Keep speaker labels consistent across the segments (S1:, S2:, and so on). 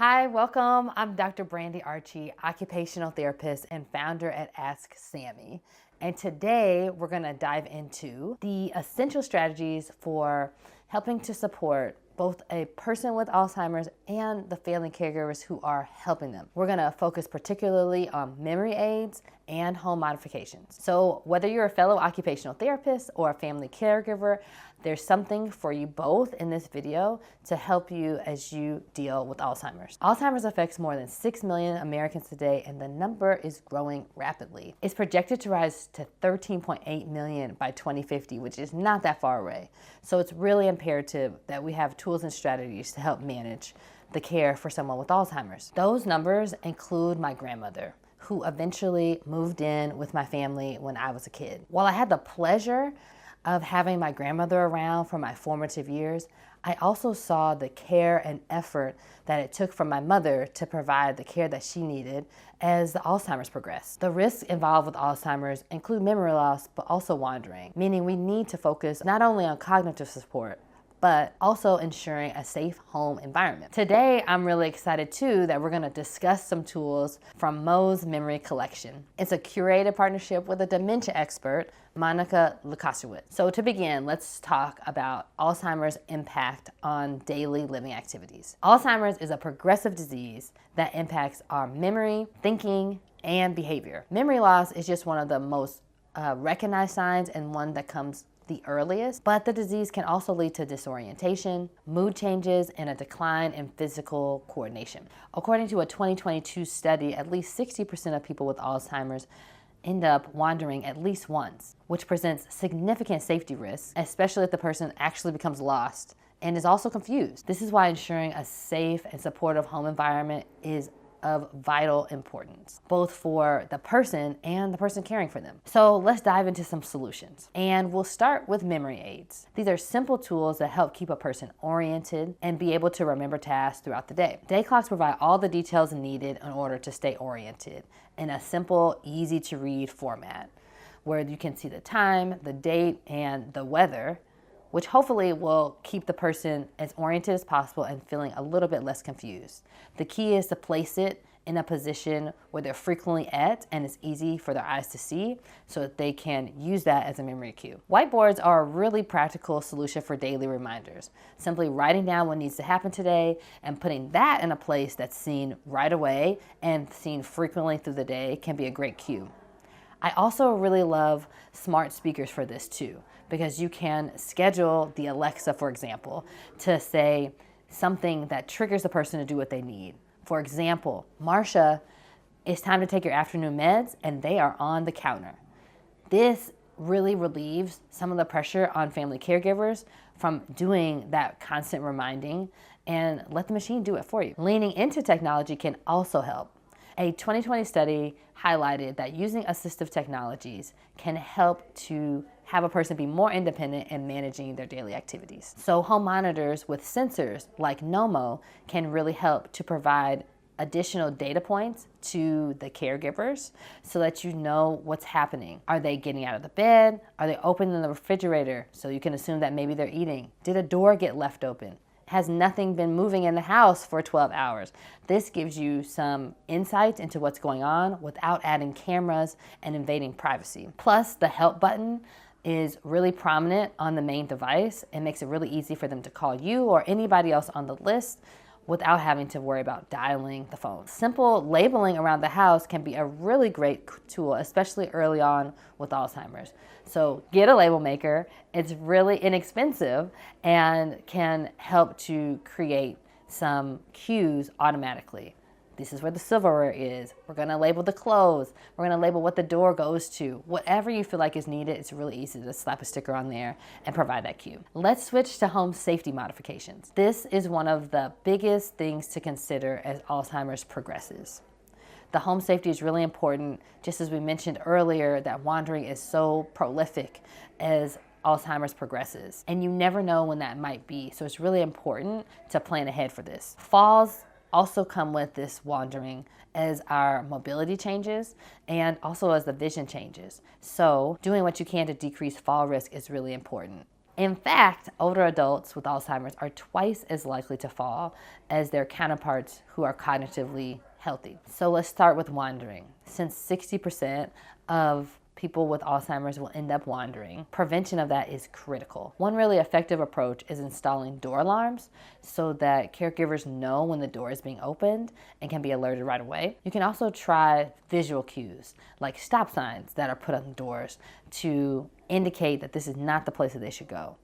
S1: Hi, welcome. I'm Dr. Brandy Archie, occupational therapist and founder at askSAMIE. And today we're going to dive into the essential strategies for helping to support both a person with Alzheimer's and the family caregivers who are helping them. We're going to focus particularly on memory aids and home modifications. So whether you're a fellow occupational therapist or a family caregiver, there's something for you both in this video to help you as you deal with Alzheimer's. Alzheimer's affects more than 6 million Americans today, and the number is growing rapidly. It's projected to rise to 13.8 million by 2050, which is not that far away. So it's really imperative that we have tools and strategies to help manage the care for someone with Alzheimer's. Those numbers include my grandmother, who eventually moved in with my family when I was a kid. While I had the pleasure of having my grandmother around for my formative years, I also saw the care and effort that it took from my mother to provide the care that she needed as the Alzheimer's progressed. The risks involved with Alzheimer's include memory loss, but also wandering, meaning we need to focus not only on cognitive support, but also ensuring a safe home environment. Today, I'm really excited too that we're gonna discuss some tools from Mo's Memory Collection. It's a curated partnership with a dementia expert, Monica Lukasiewicz. So to begin, let's talk about Alzheimer's impact on daily living activities. Alzheimer's is a progressive disease that impacts our memory, thinking, and behavior. Memory loss is just one of the most recognized signs and one that comes the earliest, but the disease can also lead to disorientation, mood changes, and a decline in physical coordination. According to a 2022 study, at least 60% of people with Alzheimer's end up wandering at least once, which presents significant safety risks, especially if the person actually becomes lost and is also confused. This is why ensuring a safe and supportive home environment is of vital importance, both for the person and the person caring for them. So let's dive into some solutions. And we'll start with memory aids. These are simple tools that help keep a person oriented and be able to remember tasks throughout the day. Day clocks provide all the details needed in order to stay oriented in a simple, easy to read format, where you can see the time, the date, and the weather, which hopefully will keep the person as oriented as possible and feeling a little bit less confused. The key is to place it in a position where they're frequently at and it's easy for their eyes to see so that they can use that as a memory cue. Whiteboards are a really practical solution for daily reminders. Simply writing down what needs to happen today and putting that in a place that's seen right away and seen frequently through the day can be a great cue. I also really love smart speakers for this too, because you can schedule the Alexa, for example, to say something that triggers the person to do what they need. For example, Marcia, it's time to take your afternoon meds, and they are on the counter. This really relieves some of the pressure on family caregivers from doing that constant reminding, and let the machine do it for you. Leaning into technology can also help. A 2020 study highlighted that using assistive technologies can help to have a person be more independent in managing their daily activities. So home monitors with sensors like Nomo can really help to provide additional data points to the caregivers so that you know what's happening. Are they getting out of the bed? Are they opening the refrigerator? So you can assume that maybe they're eating. Did a door get left open? Has nothing been moving in the house for 12 hours? This gives you some insight into what's going on without adding cameras and invading privacy. Plus, the help button is really prominent on the main device and makes it really easy for them to call you or anybody else on the list without having to worry about dialing the phone. Simple labeling around the house can be a really great tool, especially early on with Alzheimer's. So get a label maker. It's really inexpensive and can help to create some cues automatically. This is where the silverware is. We're gonna label the clothes. We're gonna label what the door goes to. Whatever you feel like is needed, it's really easy to slap a sticker on there and provide that cue. Let's switch to home safety modifications. This is one of the biggest things to consider as Alzheimer's progresses. The home safety is really important, just as we mentioned earlier, that wandering is so prolific as Alzheimer's progresses. And you never know when that might be, so it's really important to plan ahead for this. Falls also come with this wandering as our mobility changes and also as the vision changes. So doing what you can to decrease fall risk is really important. In fact, older adults with Alzheimer's are twice as likely to fall as their counterparts who are cognitively healthy. So let's start with wandering. Since 60% of people with Alzheimer's will end up wandering, prevention of that is critical. One really effective approach is installing door alarms so that caregivers know when the door is being opened and can be alerted right away. You can also try visual cues like stop signs that are put on the doors to indicate that this is not the place that they should go.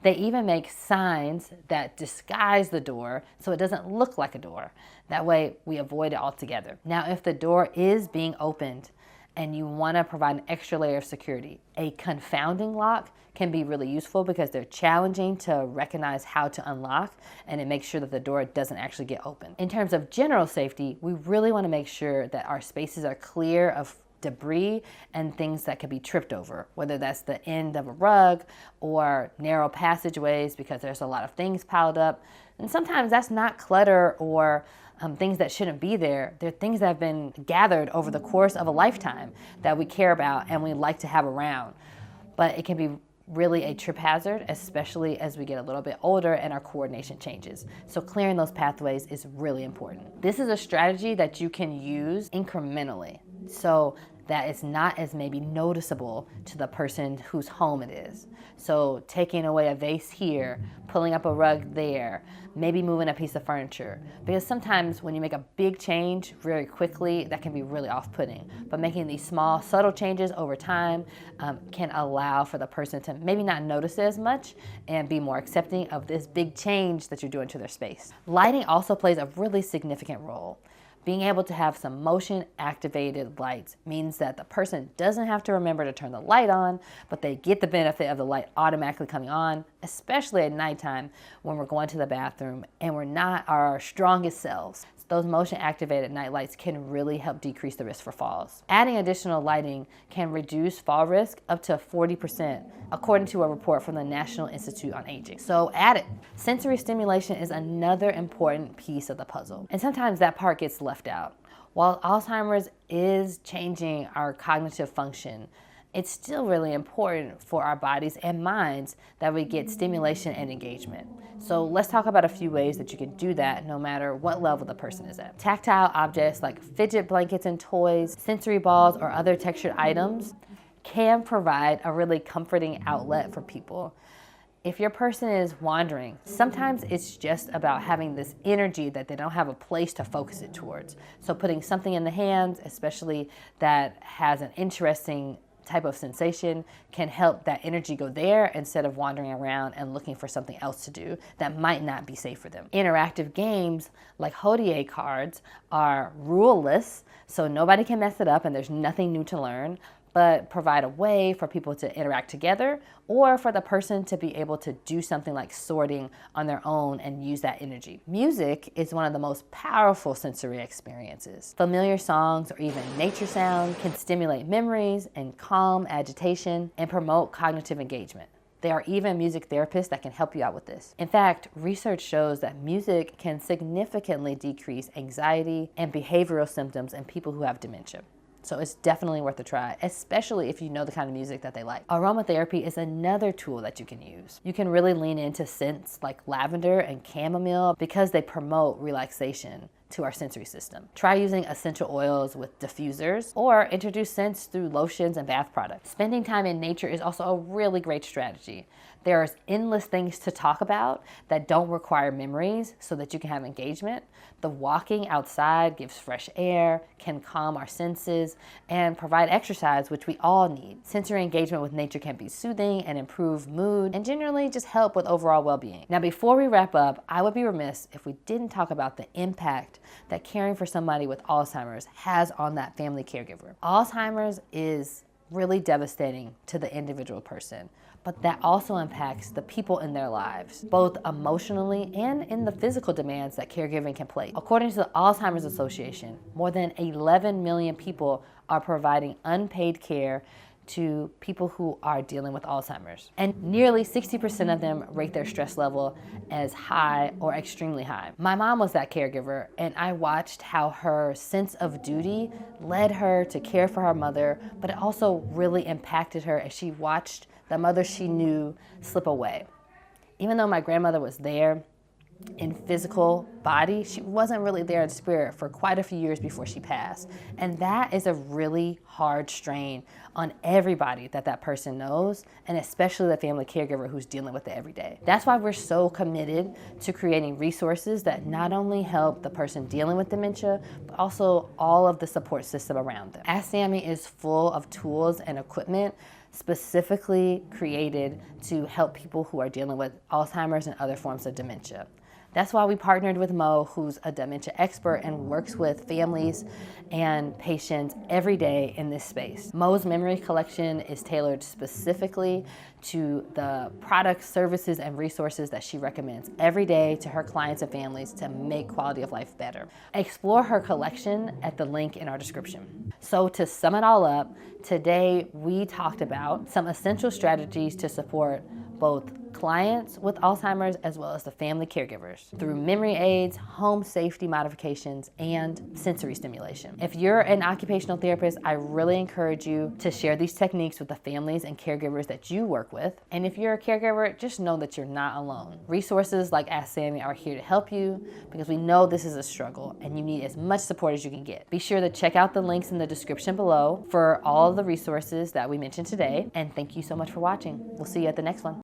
S1: They even make signs that disguise the door so it doesn't look like a door. That way we avoid it altogether. Now, if the door is being opened and you want to provide an extra layer of security, a confounding lock can be really useful because they're challenging to recognize how to unlock, and it makes sure that the door doesn't actually get open. In terms of general safety, we really want to make sure that our spaces are clear of debris and things that could be tripped over, whether that's the end of a rug or narrow passageways because there's a lot of things piled up. And sometimes that's not clutter or things that shouldn't be there. They're things that have been gathered over the course of a lifetime that we care about and we like to have around. But it can be really a trip hazard, especially as we get a little bit older and our coordination changes. So clearing those pathways is really important. This is a strategy that you can use incrementally so that it's not as maybe noticeable to the person whose home it is. So taking away a vase here, pulling up a rug there, maybe moving a piece of furniture. Because sometimes when you make a big change very quickly, that can be really off-putting. But making these small, subtle changes over time can allow for the person to maybe not notice it as much and be more accepting of this big change that you're doing to their space. Lighting also plays a really significant role. Being able to have some motion-activated lights means that the person doesn't have to remember to turn the light on, but they get the benefit of the light automatically coming on, especially at nighttime when we're going to the bathroom and we're not our strongest selves. Those motion-activated night lights can really help decrease the risk for falls. Adding additional lighting can reduce fall risk up to 40%, according to a report from the National Institute on Aging. So add it. Sensory stimulation is another important piece of the puzzle, and sometimes that part gets left out. While Alzheimer's is changing our cognitive function, it's still really important for our bodies and minds that we get stimulation and engagement. So let's talk about a few ways that you can do that no matter what level the person is at. Tactile objects like fidget blankets and toys, sensory balls, or other textured items can provide a really comforting outlet for people. If your person is wandering, sometimes it's just about having this energy that they don't have a place to focus it towards. So putting something in the hands, especially that has an interesting type of sensation, can help that energy go there instead of wandering around and looking for something else to do that might not be safe for them. Interactive games like Hodie cards are ruleless, so nobody can mess it up and there's nothing new to learn, but provide a way for people to interact together or for the person to be able to do something like sorting on their own and use that energy. Music is one of the most powerful sensory experiences. Familiar songs or even nature sound can stimulate memories and calm agitation and promote cognitive engagement. There are even music therapists that can help you out with this. In fact, research shows that music can significantly decrease anxiety and behavioral symptoms in people who have dementia. So it's definitely worth a try, especially if you know the kind of music that they like. Aromatherapy is another tool that you can use. You can really lean into scents like lavender and chamomile because they promote relaxation to our sensory system. Try using essential oils with diffusers or introduce scents through lotions and bath products. Spending time in nature is also a really great strategy. There's endless things to talk about that don't require memories so that you can have engagement. The walking outside gives fresh air, can calm our senses, and provide exercise, which we all need. Sensory engagement with nature can be soothing and improve mood and generally just help with overall well-being. Now, before we wrap up, I would be remiss if we didn't talk about the impact that caring for somebody with Alzheimer's has on that family caregiver. Alzheimer's is really devastating to the individual person, but that also impacts the people in their lives, both emotionally and in the physical demands that caregiving can place. According to the Alzheimer's Association, more than 11 million people are providing unpaid care to people who are dealing with Alzheimer's. And nearly 60% of them rate their stress level as high or extremely high. My mom was that caregiver, and I watched how her sense of duty led her to care for her mother, but it also really impacted her as she watched the mother she knew slip away. Even though my grandmother was there in physical body, she wasn't really there in spirit for quite a few years before she passed. And that is a really hard strain on everybody that person knows, and especially the family caregiver who's dealing with it every day. That's why we're so committed to creating resources that not only help the person dealing with dementia, but also all of the support system around them. askSAMIE is full of tools and equipment specifically created to help people who are dealing with Alzheimer's and other forms of dementia. That's why we partnered with Mo, who's a dementia expert and works with families and patients every day in this space. Mo's memory collection is tailored specifically to the products, services, and resources that she recommends every day to her clients and families to make quality of life better. Explore her collection at the link in our description. So to sum it all up, today we talked about some essential strategies to support both clients with Alzheimer's as well as the family caregivers through memory aids, home safety modifications, and sensory stimulation. If you're an occupational therapist, I really encourage you to share these techniques with the families and caregivers that you work with. And if you're a caregiver, just know that you're not alone. Resources like askSAMIE are here to help you because we know this is a struggle and you need as much support as you can get. Be sure to check out the links in the description below for all of the resources that we mentioned today. And thank you so much for watching. We'll see you at the next one.